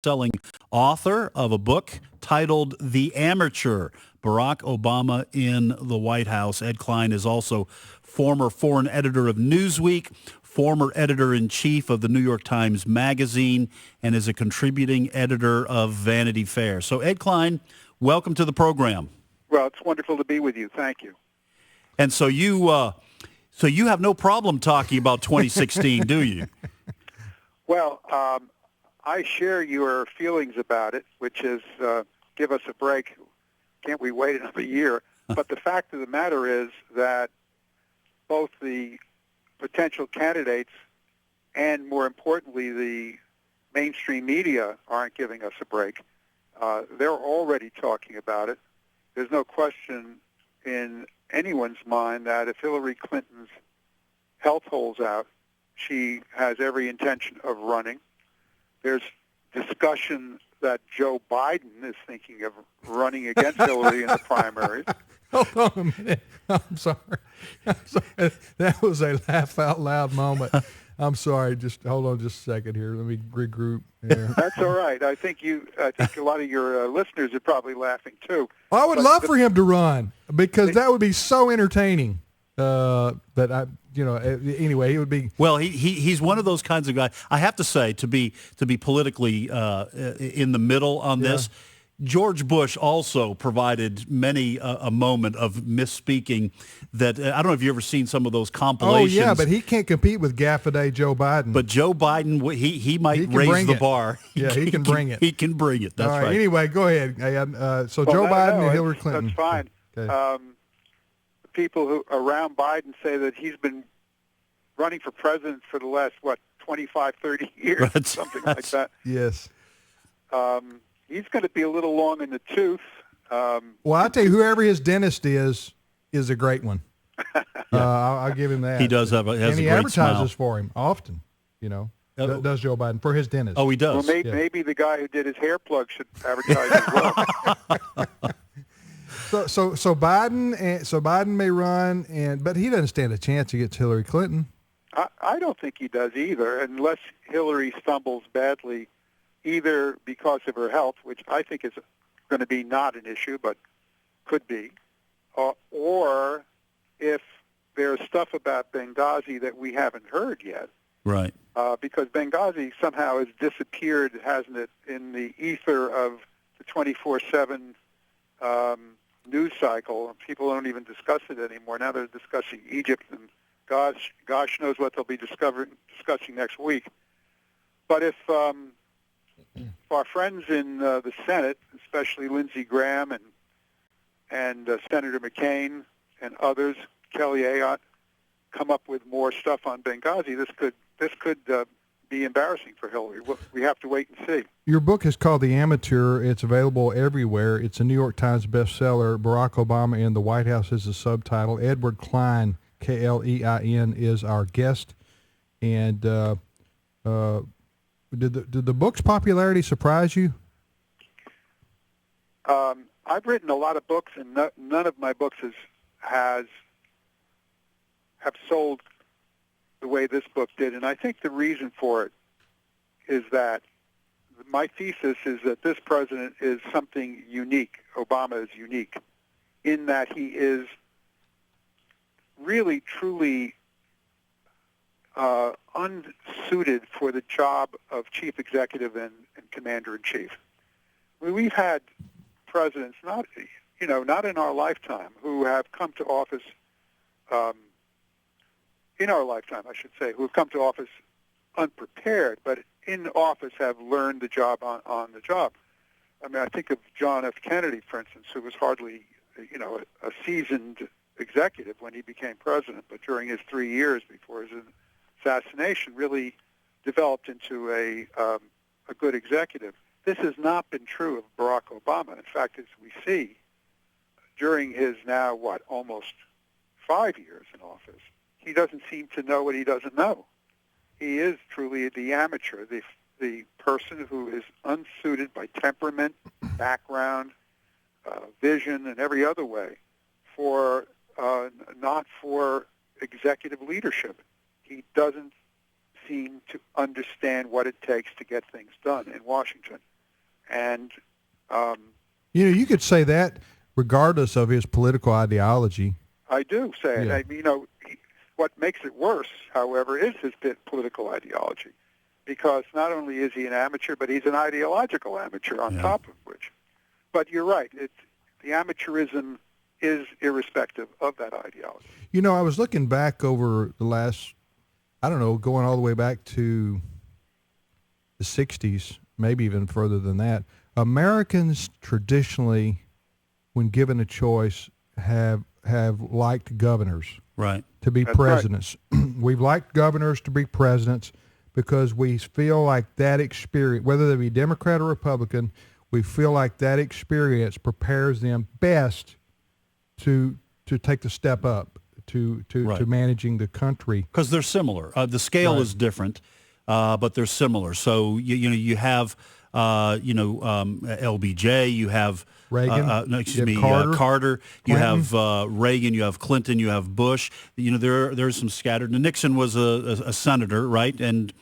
best-selling author of a book titled The Amateur, Barack Obama in the White House. Ed Klein is also former foreign editor of Newsweek, former editor-in-chief of the New York Times Magazine, and is a contributing editor of Vanity Fair. So, Ed Klein, welcome to the program. Well, it's wonderful to be with you. Thank you. And so you have no problem talking about 2016, do you? Well, I share your feelings about it, which is give us a break. Can't we wait another year? But the fact of the matter is that both the potential candidates and, more importantly, the mainstream media aren't giving us a break. They're already talking about it. There's no question in anyone's mind that if Hillary Clinton's health holds out, she has every intention of running. There's discussion that Joe Biden is thinking of running against Hillary in the primaries. Hold on a minute. I'm sorry. That was a laugh out loud moment. I'm sorry. Just hold on just a second here. Let me regroup here. That's all right. I think a lot of your listeners are probably laughing too. I would love for him to run because that would be so entertaining. Anyway, it would be. Well, he's one of those kinds of guys. I have to say, to be politically in the middle on this, George Bush also provided many a moment of misspeaking that I don't know if you've ever seen some of those compilations. Oh, yeah, but he can't compete with Gaffaday Joe Biden. But Joe Biden, he might raise the bar. Yeah, he can bring it. He can bring it. That's all right. Anyway, go ahead. Joe Biden and Hillary Clinton. That's fine. Okay. People who around Biden say that he's been running for president for the last, 25, 30 years, something like that. Yes. He's going to be a little long in the tooth. Well, I'll tell you, whoever his dentist is a great one. I'll give him that. He does have a great smile. And he advertises for him often, does Joe Biden, for his dentist. Oh, he does. Well, maybe the guy who did his hair plug should advertise as well. So Biden may run, but he doesn't stand a chance against Hillary Clinton. I don't think he does either, unless Hillary stumbles badly, either because of her health, which I think is going to be not an issue, but could be, or if there's stuff about Benghazi that we haven't heard yet. Right. Because Benghazi somehow has disappeared, hasn't it, in the ether of the 24/7 news cycle. People don't even discuss it anymore. Now they're discussing Egypt, and gosh knows what they'll be discussing next week. But if our friends in the Senate, especially Lindsey Graham and Senator McCain and others, Kelly Ayotte, come up with more stuff on Benghazi, this could be embarrassing for Hillary. We have to wait and see. Your book is called The Amateur. It's available everywhere. It's a New York Times bestseller. Barack Obama in the White House is the subtitle. Edward Klein, Klein, is our guest. And did the book's popularity surprise you? I've written a lot of books, and none of my books have sold the way this book did. And I think the reason for it is that my thesis is that this president is something unique. Obama is unique in that he is really, truly unsuited for the job of chief executive and commander-in-chief. I mean, we've had presidents, not in our lifetime, who have come to office, in our lifetime, I should say, who have come to office unprepared, but in office have learned the job on the job. I mean, I think of John F. Kennedy, for instance, who was hardly, a seasoned executive when he became president, but during his 3 years before his assassination, really developed into a good executive. This has not been true of Barack Obama. In fact, as we see, during his now, almost 5 years in office, he doesn't seem to know what he doesn't know. He is truly the amateur, the person who is unsuited by temperament, background, vision, and every other way not for executive leadership. He doesn't seem to understand what it takes to get things done in Washington. And You could say that regardless of his political ideology. I do say it. Yeah. I mean, what makes it worse, however, is his political ideology, because not only is he an amateur, but he's an ideological amateur on top of which. But you're right. The amateurism is irrespective of that ideology. I was looking back over the last, going all the way back to the 60s, maybe even further than that. Americans traditionally, when given a choice, have liked governors to be That's presidents. Right. We've liked governors to be presidents because we feel like that experience, whether they be Democrat or Republican, we feel like that experience prepares them best to take the step up to managing the country. Because they're similar. The scale is different, but they're similar. So you have LBJ, you have Reagan, Carter, you Clinton. have Reagan, you have Clinton, you have Bush. There's some scattered. Nixon was a senator, right, and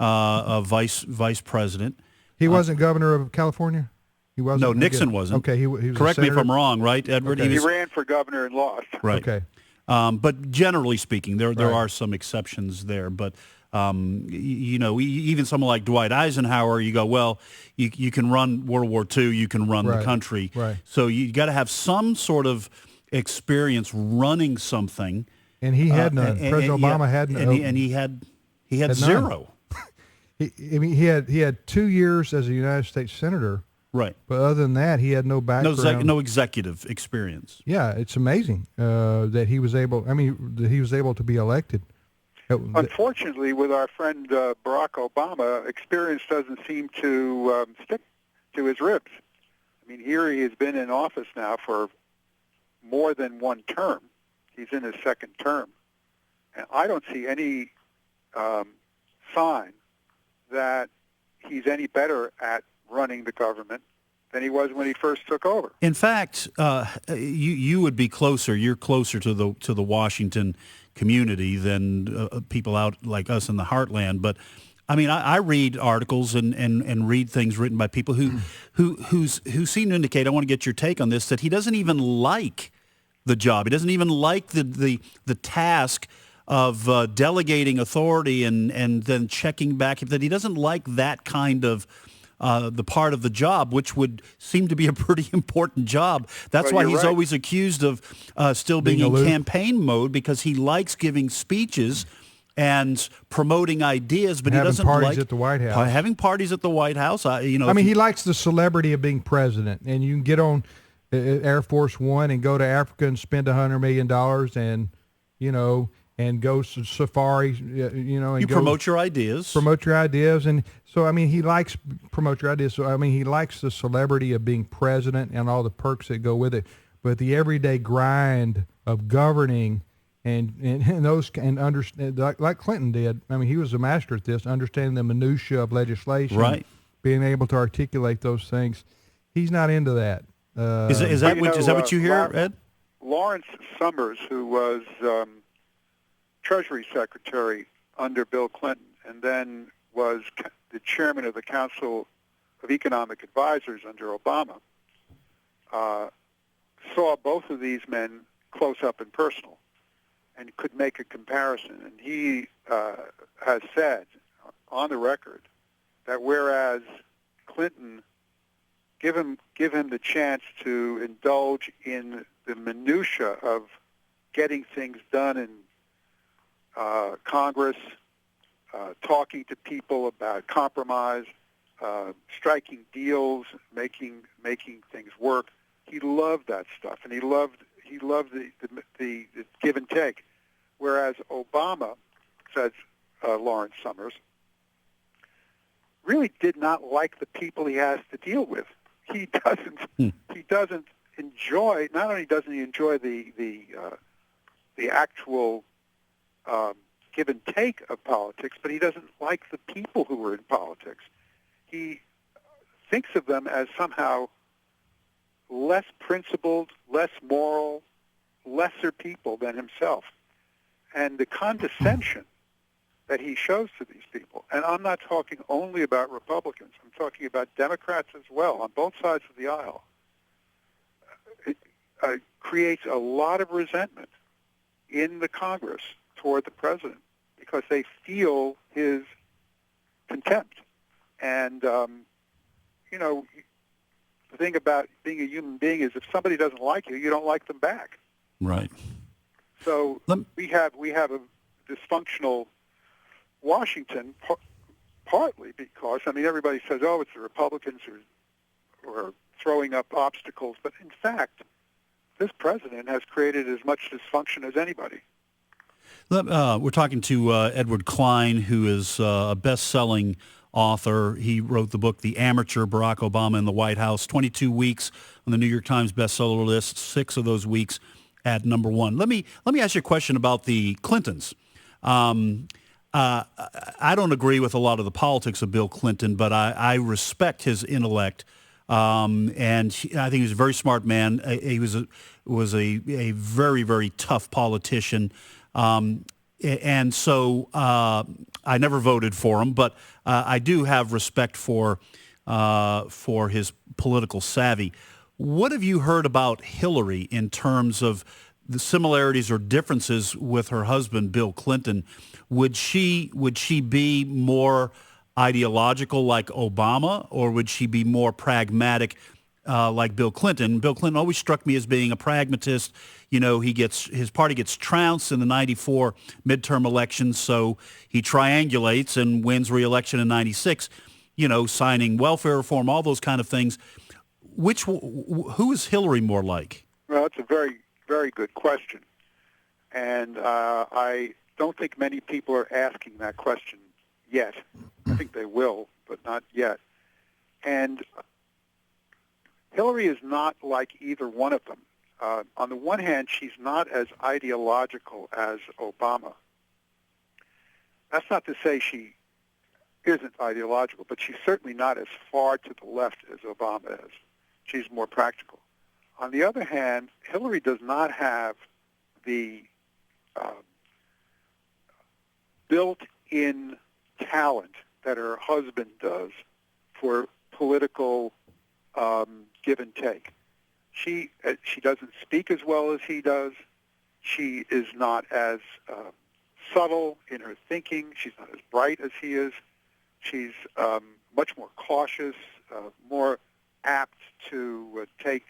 a vice president. He wasn't governor of California? He wasn't? No, Nixon wasn't. Okay, he was Correct a me if senator? I'm wrong, right, Edward? Okay. He ran for governor and lost. Right. Okay. But generally speaking, there Right. are some exceptions there. But even someone like Dwight Eisenhower, you go, well, you can run World War II, you can run the country. Right. So you got to have some sort of experience running something. And he had none. President Obama had none. And he had Had zero. He had 2 years as a United States senator. Right. But other than that, he had no background. No executive experience. Yeah, it's amazing that he was able. That he was able to be elected. Unfortunately, with our friend Barack Obama, experience doesn't seem to stick to his ribs. I mean, here he has been in office now for more than one term. He's in his second term. And I don't see any sign that he's any better at running the government than he was when he first took over. In fact, you would be closer. You're closer to the Washington community than people out like us in the heartland. But I mean, I read articles and read things written by people who seem to indicate. I want to get your take on this. That he doesn't even like the job. He doesn't even like the task of delegating authority and then checking back. That he doesn't like that kind of the part of the job, which would seem to be a pretty important job. That's why he's always accused of still being in campaign mode, because he likes giving speeches and promoting ideas, but he doesn't like parties at the White House. Having parties at the White House. He likes the celebrity of being president, and you can get on Air Force One and go to Africa and spend $100 million, and go to safari, and promote your ideas. Promote your ideas. And so, he likes promote your ideas. So, he likes the celebrity of being president and all the perks that go with it. But the everyday grind of governing and understand, like Clinton did. He was a master at this, understanding the minutia of legislation. Right. Being able to articulate those things. He's not into that. Is that what you hear, Ed? Lawrence Summers, who was Treasury Secretary under Bill Clinton, and then was the chairman of the Council of Economic Advisors under Obama, saw both of these men close up and personal and could make a comparison. And he has said on the record that whereas Clinton give him the chance to indulge in the minutia of getting things done in Congress, talking to people about compromise, striking deals, making things work. He loved that stuff, and he loved the give and take. Whereas Obama, says Lawrence Summers, really did not like the people he has to deal with. He doesn't enjoy. Not only doesn't he enjoy the actual give and take of politics, but he doesn't like the people who are in politics. He thinks of them as somehow less principled, less moral, lesser people than himself. And the condescension that he shows to these people. And I'm not talking only about Republicans. I'm talking about Democrats as well, on both sides of the aisle. It creates a lot of resentment in the Congress toward the president because they feel his contempt. And, the thing about being a human being is if somebody doesn't like you, you don't like them back. Right. So we have a dysfunctional Washington, partly because, everybody says, oh, it's the Republicans who are throwing up obstacles. But in fact, this president has created as much dysfunction as anybody. We're talking to Edward Klein, who is a best-selling author. He wrote the book, The Amateur, Barack Obama in the White House, 22 weeks on the New York Times bestseller list, 6 of those weeks at number 1. Let me ask you a question about the Clintons. I don't agree with a lot of the politics of Bill Clinton, but I respect his intellect. And I think he was a very smart man. He was a very, very tough politician. And so I never voted for him, but I do have respect for his political savvy. What have you heard about Hillary in terms of the similarities or differences with her husband, Bill Clinton? Would she be more ideological like Obama, or would she be more pragmatic like Bill Clinton? Bill Clinton always struck me as being a pragmatist. His party gets trounced in the 94 midterm elections, so he triangulates and wins re-election in 96, signing welfare reform, all those kind of things. Who is Hillary more like? Well, that's a very, very good question. And I don't think many people are asking that question yet. I think they will, but not yet. And Hillary is not like either one of them. On the one hand, she's not as ideological as Obama. That's not to say she isn't ideological, but she's certainly not as far to the left as Obama is. She's more practical. On the other hand, Hillary does not have the built-in talent that her husband does for political give and take. She doesn't speak as well as he does. She is not as subtle in her thinking. She's not as bright as he is. She's much more cautious, more apt to take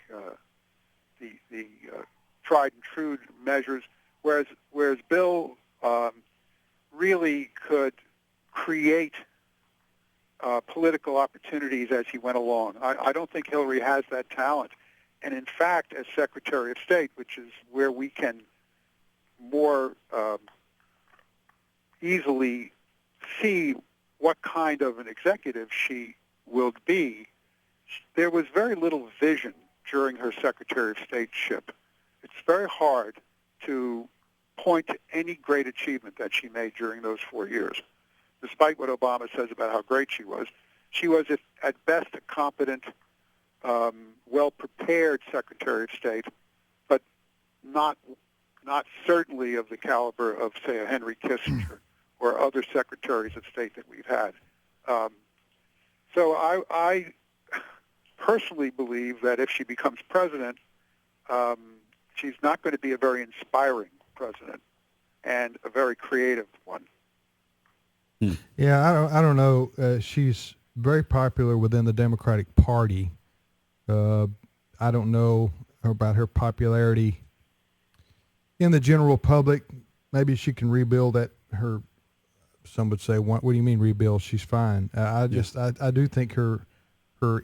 the tried and true measures, whereas Bill really could create political opportunities as he went along. I don't think Hillary has that talent. And in fact, as Secretary of State, which is where we can more easily see what kind of an executive she will be, there was very little vision during her Secretary of State-ship. It's very hard to point to any great achievement that she made during those 4 years. Despite what Obama says about how great she was, at best, a competent, well-prepared Secretary of State, but not certainly of the caliber of, say, a Henry Kissinger or other Secretaries of State that we've had. So I personally believe that if she becomes president, she's not going to be a very inspiring president and a very creative one. Yeah, I don't know. She's very popular within the Democratic Party. I don't know about her popularity in the general public. Maybe she can rebuild her. Some would say, "What do you mean rebuild? She's fine." I do think her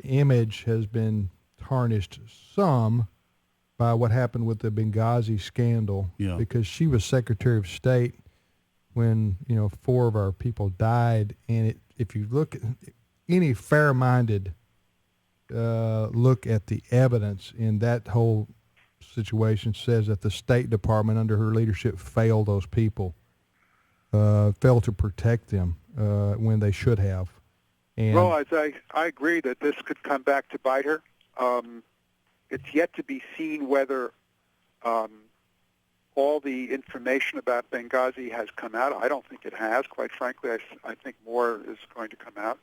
image has been tarnished some by what happened with the Benghazi scandal. Yeah. Because she was Secretary of State when 4 of our people died, and if you look at any fair-minded look at the evidence in that whole situation, says that the State Department under her leadership failed those people, failed to protect them when they should have. And well, I agree that this could come back to bite her. It's yet to be seen whether all the information about Benghazi has come out. I don't think it has. Quite frankly, I think more is going to come out.